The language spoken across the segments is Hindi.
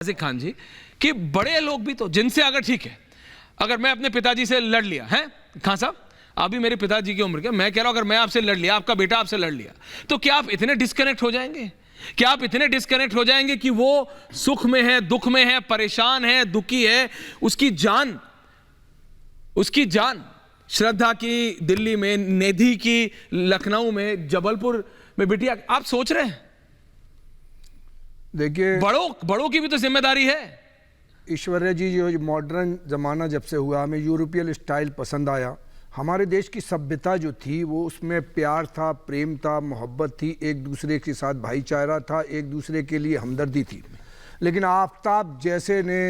खान जी कि बड़े लोग भी तो जिनसे अगर ठीक है, अगर मैं अपने पिताजी से लड़ लिया है, खान साहब आप भी मेरे पिताजी की उम्र के, मैं कह रहा हूं अगर मैं आपसे लड़ लिया, आपका बेटा आपसे लड़ लिया, तो क्या आप इतने डिस्कनेक्ट हो जाएंगे? क्या आप इतने डिस्कनेक्ट हो जाएंगे कि वो सुख में है, दुख में है, परेशान है, दुखी है, उसकी जान श्रद्धा की दिल्ली में, निधि की लखनऊ में, जबलपुर में बिटिया, आप सोच रहे हैं? देखिए बड़ों की भी तो जिम्मेदारी है। ईश्वर्या जी, जो मॉडर्न ज़माना जब से हुआ, हमें यूरोपियन स्टाइल पसंद आया। हमारे देश की सभ्यता जो थी वो उसमें प्यार था, प्रेम था, मोहब्बत थी, एक दूसरे के साथ भाईचारा था, एक दूसरे के लिए हमदर्दी थी। लेकिन आफ्ताब जैसे ने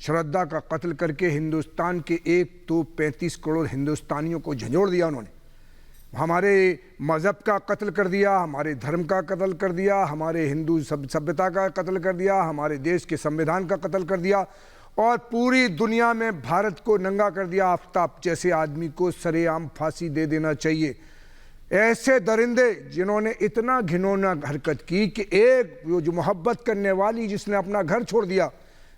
श्रद्धा का कत्ल करके हिंदुस्तान के 135 करोड़ हिंदुस्तानियों को झंझोड़ दिया। उन्होंने हमारे मज़हब का कत्ल कर दिया, हमारे धर्म का कत्ल कर दिया, हमारे हिंदू सभ्यता का कत्ल कर दिया, हमारे देश के संविधान का कत्ल कर दिया और पूरी दुनिया में भारत को नंगा कर दिया। आफ्ताब जैसे आदमी को सरेआम फांसी दे देना चाहिए। ऐसे दरिंदे जिन्होंने इतना घिनौना हरकत की कि एक जो मोहब्बत करने वाली, जिसने अपना घर छोड़ दिया,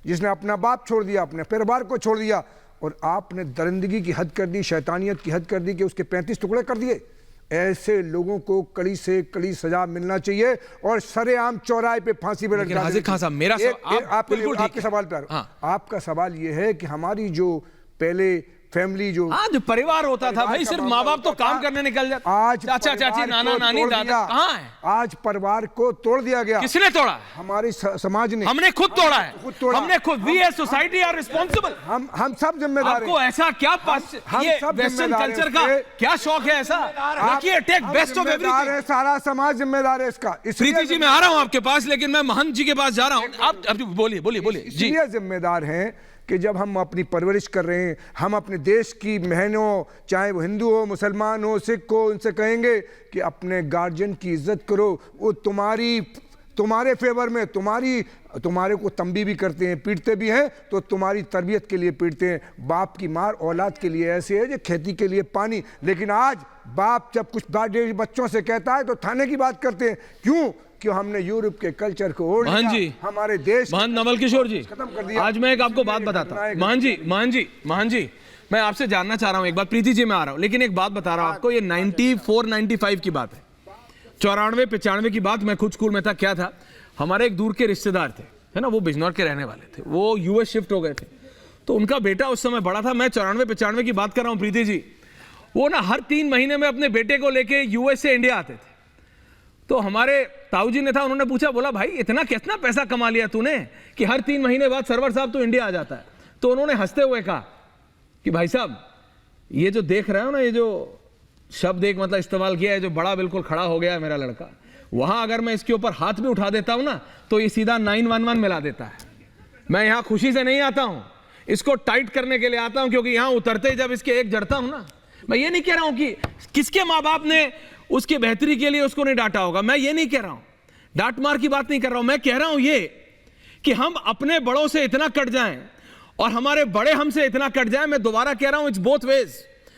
जिसने अपना बाप छोड़ दिया, अपने परिवार को छोड़ दिया, और आपने दरिंदगी की हद कर दी, शैतानियत की हद कर दी कि उसके 35 टुकड़े कर दिए। ऐसे लोगों को कड़ी से कड़ी सजा मिलना चाहिए और सरेआम चौराहे पे फांसी पे लटका देना। खान साहब मेरा आपके सवाल पे आपका सवाल ये है कि हमारी जो पहले फैमिली जो परिवार होता था भाई, सिर्फ माँ बाप तो काम करने निकल जाते, आज चाचा चाची नाना नानी दादा कहाँ है? आज परिवार को तोड़ दिया गया। किसने तोड़ा? हमारे समाज ने। हमने खुद तोड़ा है, हमने खुद। We as society are responsible. हम सब जिम्मेदार हैं। आपको ऐसा क्या ये वेस्टर्न कल्चर का क्या शौक है ऐसा? देखिए टेक बेस्ट ऑफ एवरीथिंग। सारा समाज जिम्मेदार है इसका। प्रीति जी मैं आ रहा हूँ आपके पास, लेकिन मैं महंत जी के पास जा रहा हूँ। आप बोलिए जी। ये जिम्मेदार हैं कि जब हम अपनी परवरिश कर रहे हैं, हम अपने देश की बहनों, चाहे वो हिंदू हो, मुसलमान हो, सिख हो, उनसे कहेंगे कि अपने गार्जियन की इज्जत करो। वो तुम्हारे फेवर में तुम्हारे को तंबी भी करते हैं, पीटते भी हैं, तो तुम्हारी तरबियत के लिए पीटते हैं। बाप की मार औलाद के लिए ऐसे है जो खेती के लिए पानी। लेकिन आज बाप जब कुछ बच्चों से कहता है तो थाने की बात करते हैं। क्यों? हमने यूरोप के कल्चर को ओढ़ लिया, हमारे देश। महंत नवल किशोर जी, खत्म कर दिया। आज मैं एक आपको बात बताता हूं। महंत जी मैं आपसे जानना चाह रहा हूं एक बात। प्रीति जी मैं आ रहा हूं, लेकिन एक बात बता रहा हूं आपको। ये 94-95 की बात है, 94-95 की बात। मैं खुद स्कूल में था। क्या था, हमारे एक दूर के रिश्तेदार थे, है ना, वो बिजनौर के रहने वाले थे, वो यूएस शिफ्ट हो गए थे। तो उनका बेटा उस समय बड़ा था। मैं 94-95 की बात कर रहा हूं प्रीति जी। वो ना हर 3 महीने में अपने बेटे को लेके यूएस से इंडिया आते थे। तो हमारे ताऊ जी ने था, उन्होंने पूछा, बोला भाई इतना कितना पैसा कमा लिया तूने कि हर 3 महीने बाद सरवर साहब तो इंडिया आ जाता है? तो उन्होंने हंसते हुए कहा कि भाई साहब ये जो देख रहे हो ना, ये जो शब्द एक मतलब इस्तेमाल किया है, जो बड़ा बिल्कुल खड़ा हो गया है मेरा लड़का, वहां अगर मैं इसके ऊपर हाथ भी उठा देता हूं ना तो ये सीधा 911 मिला देता है। मैं यहां खुशी से नहीं आता हूं, इसको टाइट करने के लिए आता हूं, क्योंकि यहां उतरते ही जब इसके एक जड़ता हूं ना, मैं ये नहीं कह रहा हूं कि किसके माँ बाप ने उसकी बेहतरी के लिए उसको नहीं डांटा होगा, मैं ये नहीं कह रहा हूं, डांट मार की बात नहीं कर रहा हूं। मैं कह रहा हूं ये कि हम अपने बड़ों से इतना कट जाएं और हमारे बड़े हमसे इतना कट जाएं। मैं दोबारा कह रहा हूं, इट्स बोथ वेज।